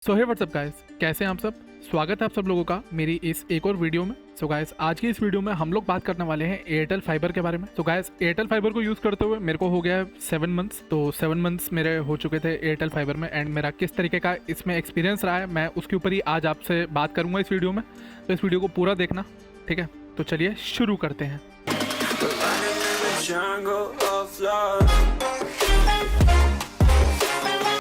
सो हे WhatsApp guys, कैसे हैं आप सब। स्वागत है आप सब लोगों का मेरी इस एक और वीडियो में। सो गाइस, आज की इस वीडियो में हम लोग बात करने वाले हैं एयरटेल फाइबर के बारे में। सो गाइस, एयरटेल फाइबर को यूज़ करते हुए मेरे को हो गया है 7 मंथ्स। तो 7 मंथ्स मेरे हो चुके थे एयरटेल फाइबर में एंड मेरा किस तरीके का इसमें एक्सपीरियंस रहा है मैं उसके ऊपर ही आज आपसे बात करूँगा इस वीडियो में। तो इस वीडियो को पूरा देखना, ठीक है। तो चलिए शुरू करते हैं।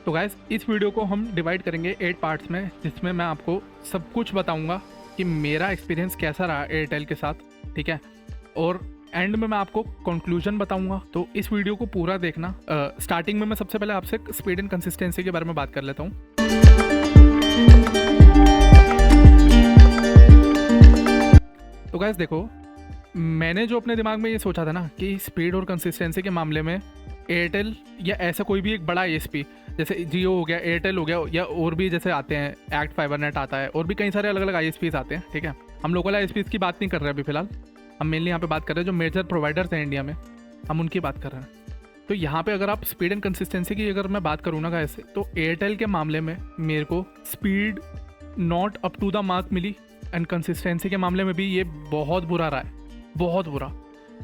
तो गाइस, इस वीडियो को हम डिवाइड करेंगे 8 पार्ट्स में, जिसमें मैं आपको सब कुछ बताऊंगा कि मेरा एक्सपीरियंस कैसा रहा एयरटेल के साथ, ठीक है। और एंड में मैं आपको कंक्लूजन बताऊंगा। तो इस वीडियो को पूरा देखना। स्टार्टिंग में मैं सबसे पहले आपसे स्पीड एंड कंसिस्टेंसी के बारे में बात कर लेता हूँ। तो गाइस देखो, मैंने जो अपने दिमाग में ये सोचा था ना कि स्पीड और कंसिस्टेंसी के मामले में एयरटेल या ऐसा कोई भी एक बड़ा ISP जैसे जियो हो गया, एयरटेल हो गया, या और भी जैसे आते हैं, एक्ट फाइबर नेट आता है, और भी कई सारे अलग अलग ISPs आते हैं, ठीक है। हम लोकल ISPs की बात नहीं कर रहे अभी फिलहाल, हम मेनली यहाँ पे बात कर रहे हैं जो मेजर प्रोवाइडर्स हैं इंडिया में, हम उनकी बात कर रहे हैं। तो यहाँ पे अगर आप स्पीड एंड कंसिस्टेंसी की अगर मैं बात करूँ ना गाइस, तो एयरटेल के मामले में मेरे को speed not up to the mark मिली एंड कंसिस्टेंसी के मामले में भी ये बहुत बुरा रहा है, बहुत बुरा।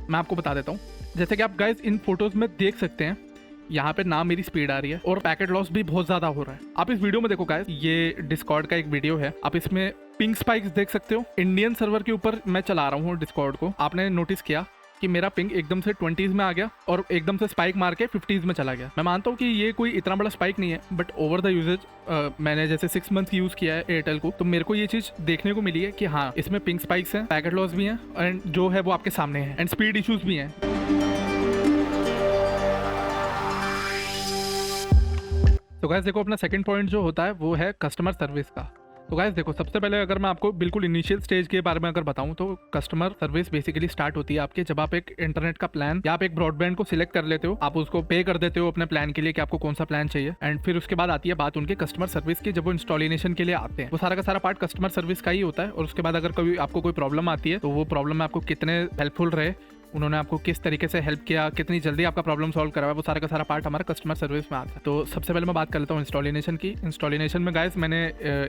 मैं आपको बता देता हूँ, जैसे कि आप गाइस इन फोटोज़ में देख सकते हैं, यहाँ पे ना मेरी स्पीड आ रही है और पैकेट लॉस भी बहुत ज़्यादा हो रहा है। आप इस वीडियो में देखो गाइस, ये डिस्कॉर्ड का एक वीडियो है, आप इसमें पिंग स्पाइक्स देख सकते हो। इंडियन सर्वर के ऊपर मैं चला रहा हूँ डिस्कॉर्ड को, आपने नोटिस किया कि मेरा पिंग एकदम से 20s में आ गया और एकदम से स्पाइक मार के 50s में चला गया। मैं मानता हूँ कि ये कोई इतना बड़ा स्पाइक नहीं है, बट ओवर द यूजेज मैंने जैसे 6 मंथ्स यूज़ किया है एयरटेल को, तो मेरे को ये चीज़ देखने को मिली है कि हाँ, इसमें पिंग स्पाइक्स हैं, पैकेट लॉस भी हैं, एंड जो है वो आपके सामने है, एंड स्पीड इशूज़ भी हैं। तो गाइस देखो, अपना सेकंड पॉइंट जो होता है वो है कस्टमर सर्विस का। तो गाइस देखो, सबसे पहले अगर मैं आपको बिल्कुल इनिशियल स्टेज के बारे में अगर बताऊं, तो कस्टमर सर्विस बेसिकली स्टार्ट होती है आपके जब आप एक इंटरनेट का प्लान या आप एक ब्रॉडबैंड को सिलेक्ट कर लेते हो, आप उसको पे कर देते हो अपने प्लान के लिए कि आपको कौन सा प्लान चाहिए, एंड फिर उसके बाद आती है बात उनके कस्टमर सर्विस की। जब वो इंस्टॉलेशन के लिए आते हैं, वो सारा का सारा पार्ट कस्टमर सर्विस का ही होता है। और उसके बाद अगर कभी आपको कोई प्रॉब्लम आती है, तो वो प्रॉब्लम में आपको कितने हेल्पफुल रहे, उन्होंने आपको किस तरीके से हेल्प किया, कितनी जल्दी आपका प्रॉब्लम सॉल्व करवाया, वो सारा का सारा पार्ट हमारा कस्टमर सर्विस में आता है। तो सबसे पहले मैं बात कर लेता हूँ इंस्टॉलेशन की। इंस्टॉलेशन में गाइस मैंने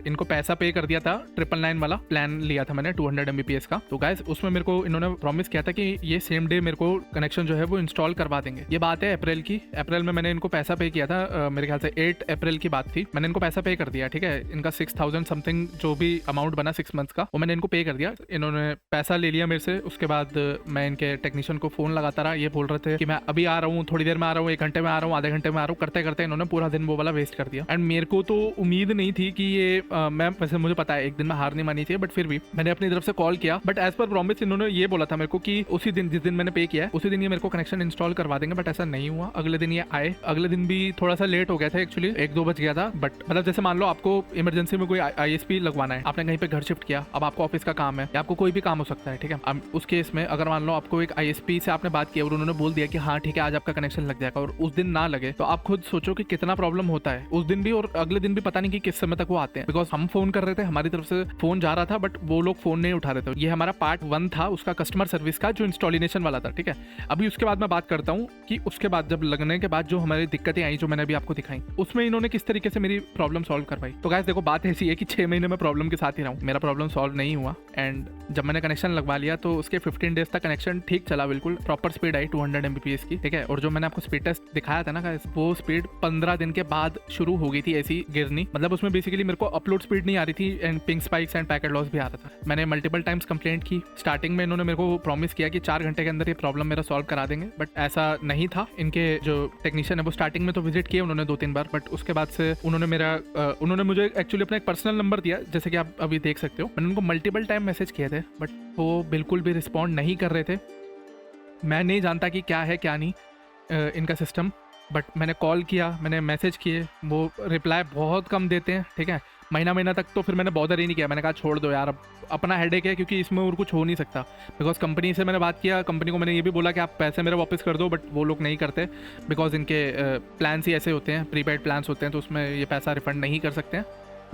इनको पैसा पे कर दिया था, 999 वाला प्लान लिया था मैंने 200 MBPS का। तो गाइस उसमें मेरे को इन्होंने प्रॉमिस किया था कि ये सेम डे मेरे को कनेक्शन जो है वो इंस्टॉल करवा देंगे। ये बात है अप्रैल की। अप्रैल में मैंने इनको पैसा पे किया था, मेरे ख्याल से 8 अप्रैल की बात थी। मैंने इनको पैसा पे कर दिया, ठीक है। इनका 6000 समथिंग जो भी अमाउंट बना 6 मंथ्स का, वो मैंने इनको पे कर दिया। इन्होंने पैसा ले लिया मेरे से। उसके बाद मैं इनके टेक्नीशियन को फोन लगाता रहा, ये बोल रहे थे कि मैं अभी आ रहा हूँ, थोड़ी देर में आ रहा हूँ, 1 घंटे में आ रहा हूँ, आधे घंटे में आ रहा हूँ, करते करते इन्होंने पूरा दिन वो वाला वेस्ट कर दिया। एंड मेरे को तो उम्मीद नहीं थी कि ये मैं वैसे मुझे पता है एक दिन में हार नहीं मानी चाहिए, बट फिर भी मैंने अपनी तरफ से कॉल किया। बट एज पर प्रॉमिस इन्होंने ये बोला था मेरे को कि उसी दिन जिस दिन मैंने पे किया है उसी दिन ये मेरे को कनेक्शन इंस्टॉल करवा देंगे, बट ऐसा नहीं हुआ। अगले दिन ये आए, अगले दिन भी थोड़ा सा लेट हो गया था, एक्चुअली 1-2 बज गया था। बट मतलब जैसे मान लो आपको इमरजेंसी में कोई ISP लगवाना है, आपने कहीं पे घर शिफ्ट किया, अब आपको ऑफिस का काम है या आपको कोई भी काम हो सकता है, ठीक है। अब उस केस में अगर मान लो आपको एक ISP से आपने बात की और उन्होंने बोल दिया कि हाँ ठीक है आज आपका कनेक्शन लग जाएगा, और उस दिन ना लगे, तो आप खुद सोचो कि कितना प्रॉब्लम होता है उस दिन भी, और अगले दिन भी पता नहीं कि किस समय तक वो आते हैं। बिकॉज हम फोन कर रहे थे, हमारी तरफ से फोन जा रहा था, बट वो लोग फोन नहीं उठा रहे थे। ये हमारा पार्ट 1 था उसका कस्टमर सर्विस का, जो इंस्टॉलेशन वाला था, ठीक है। अभी उसके बाद मैं बात करता हूँ कि उसके बाद जब लगने के बाद जो हमारी दिक्कतें आई, जो मैंने अभी आपको दिखाई, उसमें इन्होंने किस तरीके से मेरी प्रॉब्लम सॉल्व करवाई। तो गाइस देखो, बात ऐसी है कि 6 महीने में प्रॉब्लम के साथ ही रहा हूँ, मेरा प्रॉब्लम सॉल्व नहीं हुआ। एंड जब मैंने कनेक्शन लगवा लिया तो उसके 15 डेज तक कनेक्शन ठीक चला, बिल्कुल प्रॉपर स्पीड आई 200 MBPS की, ठीक है। और जो मैंने आपको स्पीड टेस्ट दिखाया था ना गाइस, वो स्पीड 15 दिन के बाद शुरू हो गई थी ऐसी गिरनी। मतलब उसमें बेसिकली मेरे को अपलोड स्पीड नहीं आ रही थी and ping spikes end packet loss भी आ रहा था। मैंने मल्टीपल टाइम्स कंप्लेंट की। स्टार्टिंग में इन्होंने मेरे को प्रॉमिस किया कि 4 घंटे के अंदर ये प्रॉब्लम मेरा सॉल्व करा देंगे, बट ऐसा नहीं था। इनके जो टेक्नीशियन है वो स्टार्टिंग में तो विजिट किए उन्होंने 2-3 बार, बट उसके बाद से उन्होंने मुझे एक्चुअली अपना एक पर्सनल नंबर दिया, जैसे कि आप अभी देख सकते हो। मैंने उनको मल्टीपल टाइम मैसेज किए थे, बट वो बिल्कुल भी रिस्पॉन्ड नहीं कर रहे थे। मैं नहीं जानता कि क्या है क्या नहीं इनका सिस्टम, बट मैंने कॉल किया, मैंने मैसेज किए, वो रिप्लाई बहुत कम देते हैं, ठीक है। महीना तक तो फिर मैंने बॉदर ही नहीं किया, मैंने कहा छोड़ दो यार, अब अपना हेडेक है, क्योंकि इसमें और कुछ हो नहीं सकता। बिकॉज कंपनी से मैंने बात किया, कंपनी को मैंने ये भी बोला कि आप पैसे मेरे वापस कर दो, बट वो लोग नहीं करते। बिकॉज इनके प्लान्स ही ऐसे होते हैं, प्रीपेड प्लान्स होते हैं, तो उसमें ये पैसा रिफंड नहीं कर सकते हैं,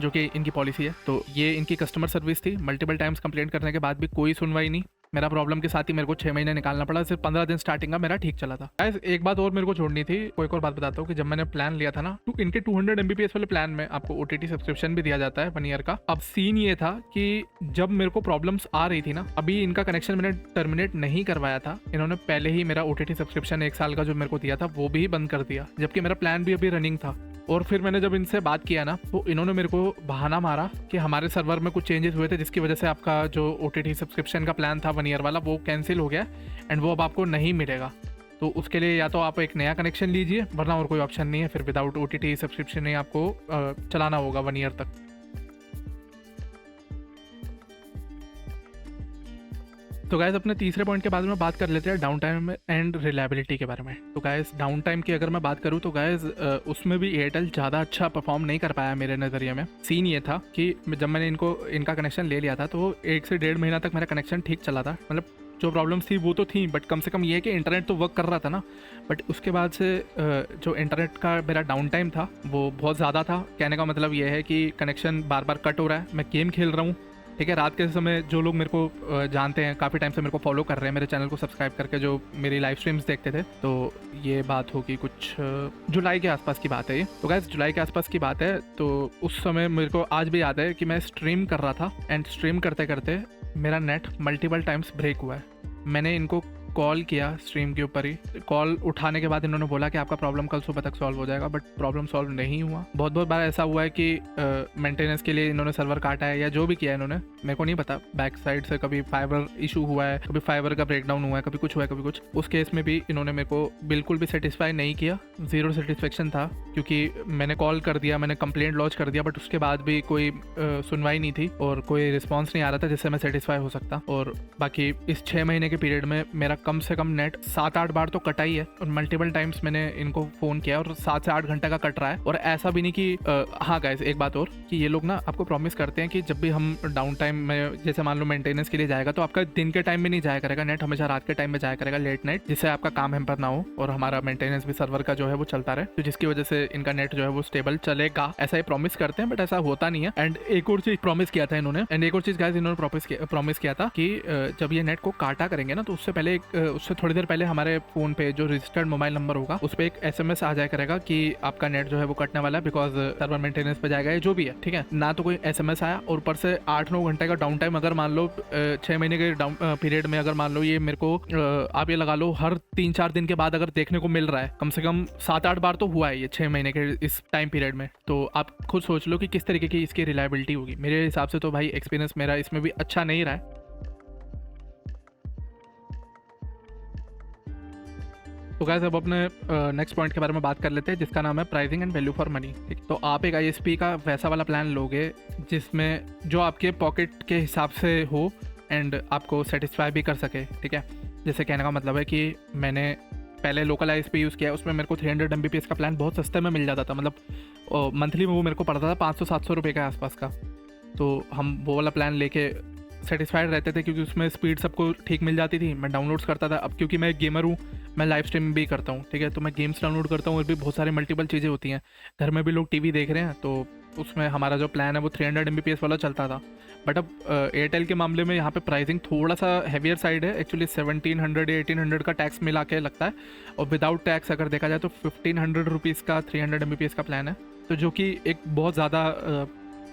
जो कि इनकी पॉलिसी है। तो ये इनकी कस्टमर सर्विस थी। मल्टीपल टाइम्स कंप्लेंट करने के बाद भी कोई सुनवाई नहीं। मेरा प्रॉब्लम के साथ ही मेरे को 6 महीने निकालना पड़ा, सिर्फ 15 दिन स्टार्टिंग का मेरा ठीक चला था। गाइस एक बात और मेरे को छोड़नी थी, कोई एक और बात बताता हूँ कि जब मैंने प्लान लिया था ना, तो इनके 200 MBPS वाले प्लान में आपको OTT सब्सक्रिप्शन भी दिया जाता है 1 ईयर का। अब सीन ये था कि जब मेरे को प्रॉब्लम्स आ रही थी ना, अभी इनका कनेक्शन मैंने टर्मिनेट नहीं करवाया था, इन्होंने पहले ही मेरा OTT सब्सक्रिप्शन 1 साल का जो मेरे को दिया था वो भी बंद कर दिया, जबकि मेरा प्लान भी अभी रनिंग था। और फिर मैंने जब इनसे बात किया ना, तो इन्होंने मेरे को बहाना मारा कि हमारे सर्वर में कुछ चेंजेस हुए थे, जिसकी वजह से आपका जो OTT सब्सक्रिप्शन का प्लान था 1 ईयर वाला, वो कैंसिल हो गया एंड वो अब आपको नहीं मिलेगा। तो उसके लिए या तो आप एक नया कनेक्शन लीजिए, वरना और कोई ऑप्शन नहीं है, फिर विदाउट OTT सब्सक्रिप्शन ही आपको चलाना होगा 1 ईयर तक। तो गाइस अपने तीसरे पॉइंट के बारे में बात कर लेते हैं, डाउन टाइम एंड रिलायबिलिटी के बारे में। तो गाइस डाउन टाइम की अगर मैं बात करूं तो गाइस उसमें भी एयरटेल ज़्यादा अच्छा परफॉर्म नहीं कर पाया मेरे नज़रिए में। सीन ये था कि जब मैंने इनका कनेक्शन ले लिया था तो 1 से 1.5 महीना तक मेरा कनेक्शन ठीक चला था। मतलब जो प्रॉब्लम्स थी वो तो थी, बट कम से कम ये है कि इंटरनेट तो वर्क कर रहा था ना। बट उसके बाद से जो इंटरनेट का मेरा डाउन टाइम था वो बहुत ज़्यादा था। कहने का मतलब ये है कि कनेक्शन बार बार कट हो रहा है, मैं गेम खेल रहा हूँ, ठीक है। रात के समय जो लोग मेरे को जानते हैं, काफ़ी टाइम से मेरे को फॉलो कर रहे हैं, मेरे चैनल को सब्सक्राइब करके जो मेरी लाइव स्ट्रीम्स देखते थे, तो ये बात होगी कुछ जुलाई के आसपास की बात है ये। तो गाइस जुलाई के आसपास की बात है। तो उस समय मेरे को आज भी याद है कि मैं स्ट्रीम कर रहा था एंड स्ट्रीम करते करते मेरा नेट मल्टीपल टाइम्स ब्रेक हुआ है। मैंने इनको कॉल किया स्ट्रीम के ऊपर ही, कॉल उठाने के बाद इन्होंने बोला कि आपका प्रॉब्लम कल सुबह तक सॉल्व हो जाएगा, बट प्रॉब्लम सॉल्व नहीं हुआ। बहुत बार ऐसा हुआ है कि मेंटेनेंस के लिए इन्होंने सर्वर काटा है या जो भी किया है इन्होंने, मेरे को नहीं पता। बैक साइड से कभी फाइबर इशू हुआ है, कभी फाइबर का ब्रेकडाउन हुआ है, कभी कुछ हुआ है, कभी कुछ। उस केस में भी इन्होंने मेरे को बिल्कुल भी सेटिस्फाई नहीं किया, जीरो सेटिस्फेक्शन था, क्योंकि मैंने कॉल कर दिया, मैंने कंप्लेंट लॉन्च कर दिया, बट उसके बाद भी कोई सुनवाई नहीं थी और कोई रिस्पॉन्स नहीं आ रहा था जिससे मैं सेटिस्फाई हो सकता। और बाकी इस 6 महीने के पीरियड में मेरा कम से कम नेट 7-8 बार तो कटा ही है, और मल्टीपल टाइम्स मैंने इनको फ़ोन किया और 7 से 8 घंटे का कट रहा है। और ऐसा भी नहीं कि हाँ गाइस एक बात और, कि ये लोग ना आपको प्रॉमिस करते हैं कि जब भी हम डाउन टाइम में, जैसे मान लो मेंटेनेंस के लिए जाएगा, तो आपका दिन के टाइम में नहीं जाया करेगा नेट, हमेशा रात के टाइम में जाया करेगा, लेट नाइट, जिससे आपका काम हैम्पर ना हो और हमारा मेंटेनेंस भी सर्वर का जो है वो चलता रहे, तो जिसकी वजह से इनका नेट जो है वो स्टेबल चलेगा, ऐसा ही प्रॉमिस करते हैं, बट ऐसा होता नहीं है। एंड एक और चीज प्रॉमिस किया था इन्होंने, एंड एक और चीज गाइस इन्होंने प्रॉमिस किया था कि जब ये नेट को काटा करेंगे ना, तो उससे पहले उससे थोड़ी देर पहले हमारे फोन पे जो रजिस्टर्ड मोबाइल नंबर होगा उस पर एक SMS आ जाया करेगा कि आपका नेट जो है वो कटने वाला है, बिकॉज सर्वर मेंटेनेंस पे जाएगा, जो भी है, ठीक है ना। तो कोई SMS आया और ऊपर से 8-9 घंटे का डाउन टाइम, अगर मान लो 6 महीने के डाउन पीरियड में, अगर मान लो ये मेरे को आप ये लगा लो हर 3-4 दिन के बाद अगर देखने को मिल रहा है, कम से कम 7-8 बार तो हुआ है ये 6 महीने के इस टाइम पीरियड में, तो आप खुद सोच लो कि किस तरीके की इसकी रिलायबिलिटी होगी। मेरे हिसाब से तो भाई एक्सपीरियंस मेरा इसमें भी अच्छा नहीं रहा है। तो गाइस अब अपने नेक्स्ट पॉइंट के बारे में बात कर लेते हैं, जिसका नाम है pricing and value for money. ठीक, तो आप एक ISP का वैसा वाला प्लान लोगे जिसमें जो आपके पॉकेट के हिसाब से हो एंड आपको सेटिस्फाई भी कर सके, ठीक है। जैसे कहने का मतलब है कि मैंने पहले लोकल ISP यूज़ किया, उसमें मेरे को 300 MBPS का प्लान बहुत सस्ते में मिल जाता था, मतलब मंथली में वो मेरे को पड़ता था 500-700 रुपये के आसपास का। तो हम वो वाला प्लान लेके सेटिस्फाइड रहते थे, क्योंकि उसमें स्पीड सबको ठीक मिल जाती थी, मैं डाउनलोड्स करता था। अब क्योंकि मैं एक गेमर हूँ, मैं लाइव स्ट्रीम भी करता हूँ, ठीक है, तो मैं गेम्स डाउनलोड करता हूँ और भी बहुत सारे मल्टीपल चीज़ें होती हैं। घर में भी लोग TV देख रहे हैं, तो उसमें हमारा जो प्लान है वो 300 MBPS वाला चलता था। बट अब एयरटेल के मामले में यहाँ पे प्राइसिंग थोड़ा सा हैवियर साइड है, एक्चुअली 1700 या 1800 का टैक्स मिला के लगता है, और विदाउट टैक्स अगर देखा जाए तो 1500 रुपीज़ का 300 MBPS का प्लान है, तो जो कि एक बहुत ज़्यादा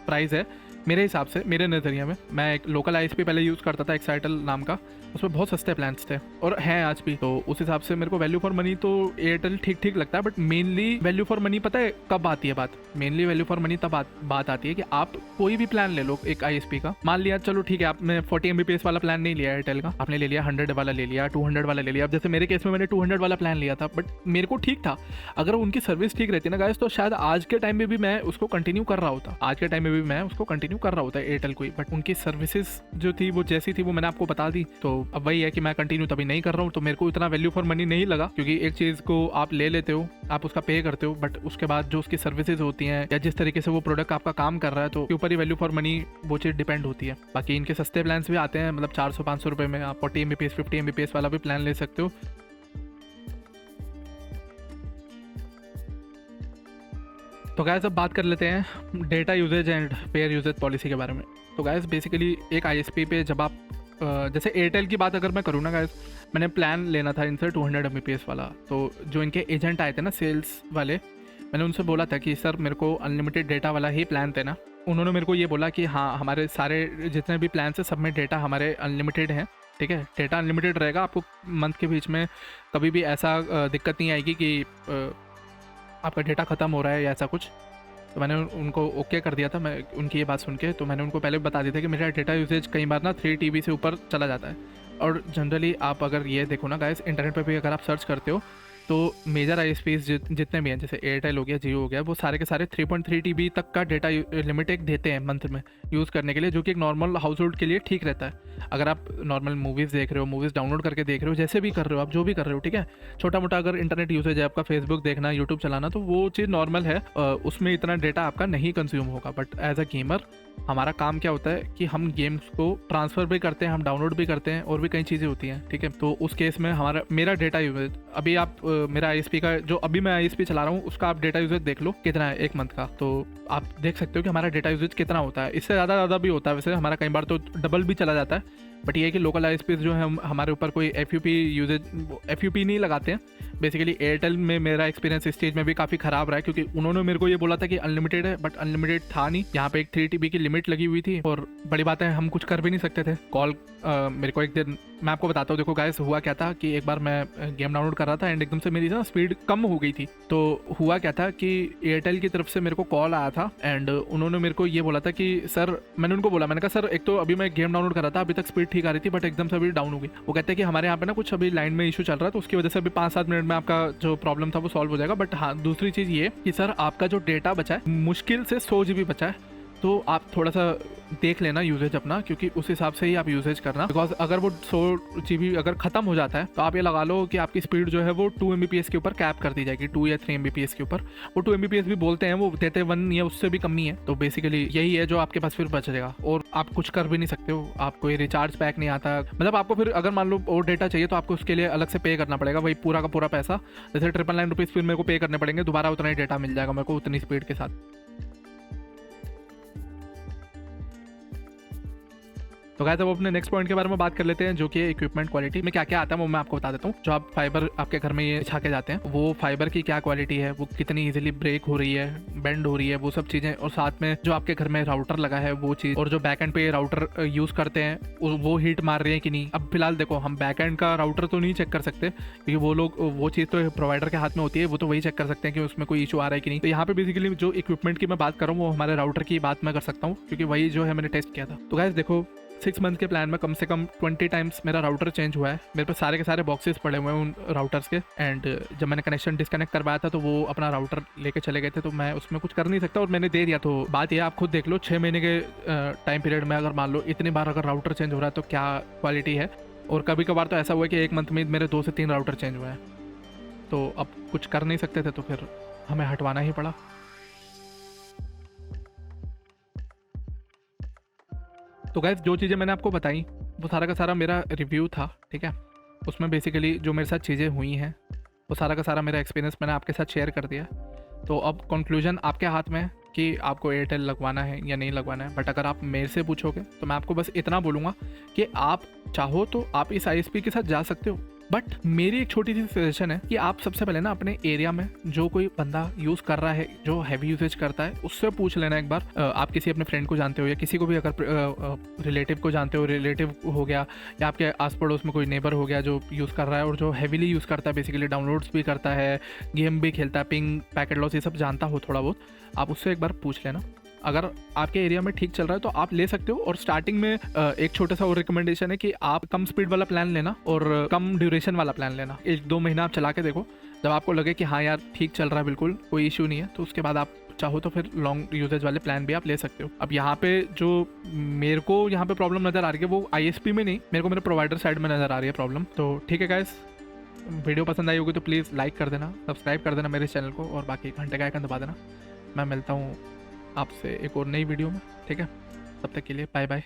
प्राइस है मेरे हिसाब से, मेरे नज़रिए में। मैं एक लोकल ISP पहले यूज़ करता था, एक्साइटल नाम का, उसमें बहुत सस्ते प्लान्स थे और हैं आज भी। तो उस हिसाब से मेरे को वैल्यू फॉर मनी तो एयरटेल ठीक लगता है, but mainly value for money पता है कब आती है बात? मेनली वैल्यू फॉर मनी तब बात आती है कि आप कोई भी प्लान ले लो एक ISP का, मान लिया चलो ठीक है आपने 40 MBPS वाला प्लान नहीं लिया एयरटेल का, आपने ले लिया 100 वाला ले लिया, 200 वाला ले लिया। अब जैसे मेरे केस में मैंने 200 वाला प्लान लिया था, बट मेरे को ठीक था। अगर उनकी सर्विस ठीक रहती ना गाइस, तो शायद आज के टाइम में भी मैं उसको कंटिन्यू कर रहा होता एयरटेल को ही। बट उनकी सर्विसेज जो थी वो जैसी थी वो मैंने आपको बता दी, तो अब वही है कि मैं कंटिन्यू तभी नहीं कर रहा हूँ। तो मेरे को इतना वैल्यू फॉर मनी नहीं लगा, क्योंकि एक चीज़ को आप ले लेते हो, आप उसका पे करते हो, बट उसके बाद जो उसकी सर्विसेज होती हैं या जिस तरीके से वो प्रोडक्ट आपका काम कर रहा है, तो ऊपर ही वैल्यू फॉर मनी वो चीज़ डिपेंड होती है। बाकी इनके सस्ते प्लान्स भी आते हैं, मतलब 400-500 रुपये में आप 40 MBPS 50 MBPS वाला भी प्लान ले सकते हो। तो गाइस अब बात कर लेते हैं data usage and fair usage policy के बारे में। तो गाइस बेसिकली एक ISP पे जब आप जैसे एयरटेल की बात अगर मैं करूँ ना गाइस, मैंने प्लान लेना था इनसे 200 Mbps वाला। तो जो इनके एजेंट आए थे ना सेल्स वाले, मैंने उनसे बोला था कि सर मेरे को अनलिमिटेड डेटा वाला ही प्लान देना। उन्होंने मेरे को ये बोला कि हाँ, हमारे सारे जितने भी प्लान है सब में डेटा हमारे अनलिमिटेड हैं, ठीक है, डेटा अनलिमिटेड रहेगा, आपको मंथ के बीच में कभी भी ऐसा दिक्कत नहीं आएगी कि आपका डेटा ख़त्म हो रहा है या ऐसा कुछ। तो मैंने उनको ओके कर दिया था। मैं उनकी ये बात सुन के, तो मैंने उनको पहले बता दिया था कि मेरा डेटा यूसेज कई बार ना 3 TB से ऊपर चला जाता है। और जनरली आप अगर ये देखो ना गाइस, इंटरनेट पे भी अगर आप सर्च करते हो तो मेजर ISPs जितने भी हैं, जैसे एयरटेल हो गया, जियो हो गया, वो सारे के सारे 3.3 TB तक का डेटा लिमिट एक देते हैं मंथ में यूज़ करने के लिए, जो कि एक नॉर्मल हाउस होल्ड के लिए ठीक रहता है। अगर आप नॉर्मल मूवीज़ देख रहे हो, मूवीज़ डाउनलोड करके देख रहे हो, जैसे भी कर रहे हो आप, जो भी कर रहे हो, ठीक है, छोटा मोटा अगर इंटरनेट यूसेज है आपका, फेसबुक देखना, यूट्यूब चलाना, तो वो चीज़ नॉर्मल है, उसमें इतना डेटा आपका नहीं कंज्यूम होगा। बट एज अ गेमर हमारा काम क्या होता है कि हम गेम्स को ट्रांसफ़र भी करते हैं, हम डाउनलोड भी करते हैं, और भी कई चीज़ें होती हैं, ठीक है। तो उस केस में मेरा डेटा यूजेज, अभी आप मेरा ISP का जो अभी मैं ISP चला रहा हूँ उसका आप डेटा यूजेज देख लो कितना है एक मंथ का, तो आप देख सकते हो कि हमारा डेटा यूजेज कितना होता है। इससे ज़्यादा भी होता है वैसे, हमारा कई बार तो डबल भी चला जाता है। बट ये है कि लोकल ISPs जो है हमारे ऊपर कोई FUP नहीं लगाते हैं। बेसिकली एयरटेल में मेरा एक्सपीरियंस इस चीज़ में भी काफ़ी ख़राब रहा है, क्योंकि उन्होंने मेरे को ये बोला था कि अनलिमिटेड है, बट अनलिमिटेड था नहीं। यहाँ पे एक 3 TB की लिमिट लगी हुई थी, और बड़ी बात है हम कुछ कर भी नहीं सकते थे। कॉल मेरे को एक दिन, मैं आपको बताता हूँ, देखो गाइस हुआ क्या था कि एक बार मैं गेम डाउनलोड कर रहा था एंड एकदम से मेरी ना स्पीड कम हो गई थी। तो हुआ क्या था कि एयरटेल की तरफ से मेरे को कॉल आया था एंड उन्होंने मेरे को ये बोला था कि सर, मैंने उनको बोला, मैंने कहा सर एक तो अभी मैं गेम डाउनलोड कर रहा था, अभी तक स्पीड ठीक आ रही थी, बट एकदम से अभी डाउन हो गई। वो कहते हैं कि हमारे यहाँ पे ना कुछ अभी लाइन में इशू चल रहा है, तो उसकी वजह से अभी 5-7 मिनट में आपका जो प्रॉब्लम था वो सॉल्व हो जाएगा। बट हाँ, दूसरी चीज़ ये कि सर आपका जो डेटा बचा है मुश्किल से 100 GB बचा है, तो आप थोड़ा सा देख लेना यूजेज अपना, क्योंकि उस हिसाब से ही आप यूजेज करना। बिकॉज अगर वो 100 GB अगर ख़त्म हो जाता है तो आप ये लगा लो कि आपकी स्पीड जो है वो 2 Mbps के ऊपर कैप कर दी जाएगी, 2 या 3 Mbps के ऊपर। वो 2 Mbps भी बोलते हैं, वो देते 1 या उससे भी कम ही है। तो बेसिकली यही है जो आपके पास फिर बच जाएगा, और आप कुछ कर भी नहीं सकते हो, आपको ये रिचार्ज पैक नहीं आता। मतलब आपको फिर अगर मान लो और डेटा चाहिए तो आपको उसके लिए अलग से पे करना पड़ेगा, वही पूरा का पूरा पैसा, जैसे 999 रुपीज़ फिर मेरे को पे करने पड़ेंगे, दोबारा उतना ही डेटा मिल जाएगा मेरे को उतनी स्पीड के साथ। तो गाइस अब अपने नेक्स्ट पॉइंट के बारे में बात कर लेते हैं, जो कि इक्विपमेंट क्वालिटी में क्या क्या आता है वो मैं आपको बता देता हूँ। जो आप फाइबर आपके घर में ये बिछा के जाते हैं, वो फाइबर की क्या क्वालिटी है, वो कितनी इजीली ब्रेक हो रही है, बेंड हो रही है, वो सब चीज़ें, और साथ में जो आपके घर में राउटर लगा है वो चीज़, और जो बैक एंड पे राउटर यूज़ करते हैं वो हीट मार रही है कि नहीं। अब फिलहाल देखो, हम बैक एंड का राउटर तो नहीं चेक कर सकते, क्योंकि वो लोग, वो चीज़ तो प्रोवाइडर के हाथ में होती है, वो तो वही चेक कर सकते हैं कि उसमें कोई इशू आ रहा है कि नहीं। तो यहाँ पे बेसिकली जो इक्विपमेंट की मैं बात कर रहा हूँ वो हमारे राउटर की बात मैं कर सकता हूँ, क्योंकि वही जो है मैंने टेस्ट किया था। तो गाइस देखो, 6 मंथ के प्लान में कम से कम 20 टाइम्स मेरा राउटर चेंज हुआ है। मेरे पास सारे के सारे बॉक्सेस पड़े हुए हैं उन राउटर्स के, एंड जब मैंने कनेक्शन डिस्कनेक्ट करवाया था तो वो अपना राउटर लेके चले गए थे, तो मैं उसमें कुछ कर नहीं सकता, और मैंने दे दिया। तो बात ये आप खुद देख लो, 6 महीने के टाइम पीरियड में अगर मान लो इतनी बार अगर राउटर चेंज हो रहा है तो क्या क्वालिटी है। और कभी कभार तो ऐसा हुआ है कि एक मंथ में मेरे 2 से 3 राउटर चेंज हुए हैं, तो अब कुछ कर नहीं सकते थे, तो फिर हमें हटवाना ही पड़ा। तो गाइस जो चीज़ें मैंने आपको बताई वो सारा का सारा मेरा रिव्यू था, ठीक है। उसमें बेसिकली जो मेरे साथ चीज़ें हुई हैं वो सारा का सारा मेरा एक्सपीरियंस मैंने आपके साथ शेयर कर दिया। तो अब कंक्लूजन आपके हाथ में है कि आपको एयरटेल लगवाना है या नहीं लगवाना है। बट अगर आप मेरे से पूछोगे तो मैं आपको बस इतना बोलूँगा कि आप चाहो तो आप इस ISP के साथ जा सकते हो, बट मेरी एक छोटी सी सजेशन है कि आप सबसे पहले ना अपने एरिया में जो कोई बंदा यूज़ कर रहा है, जो हैवी यूजेज करता है, उससे पूछ लेना एक बार। आप किसी अपने फ्रेंड को जानते हो या किसी को भी अगर रिलेटिव को जानते हो, रिलेटिव हो गया या आपके आस पड़ोस में कोई नेबर हो गया जो यूज़ कर रहा है और जो हैवीली यूज़ करता है, बेसिकली डाउनलोड्स भी करता है, गेम भी खेलता है, पिंग, पैकेट लॉस, ये सब जानता हो थोड़ा बहुत, आप उससे एक बार पूछ लेना। अगर आपके एरिया में ठीक चल रहा है तो आप ले सकते हो। और स्टार्टिंग में एक छोटा सा और रिकमेंडेशन है कि आप कम स्पीड वाला प्लान लेना और कम ड्यूरेशन वाला प्लान लेना। 1-2 महीना आप चला के देखो, जब आपको लगे कि हाँ यार ठीक चल रहा है, बिल्कुल कोई इशू नहीं है, तो उसके बाद आप चाहो तो फिर लॉन्ग यूजेज वाले प्लान भी आप ले सकते हो। अब यहाँ पे जो मेरे को यहाँ पे प्रॉब्लम नज़र आ रही है वो ISP में नहीं, मेरे को मेरे प्रोवाइडर साइड में नज़र आ रही है प्रॉब्लम। तो ठीक है गाइस, वीडियो पसंद आई होगी तो प्लीज़ लाइक कर देना, सब्सक्राइब कर देना मेरे चैनल को, और बाकी घंटे का आइकन दबा देना। मैं मिलता हूँ आपसे एक और नई वीडियो में, ठीक है। तब तक के लिए बाय बाय।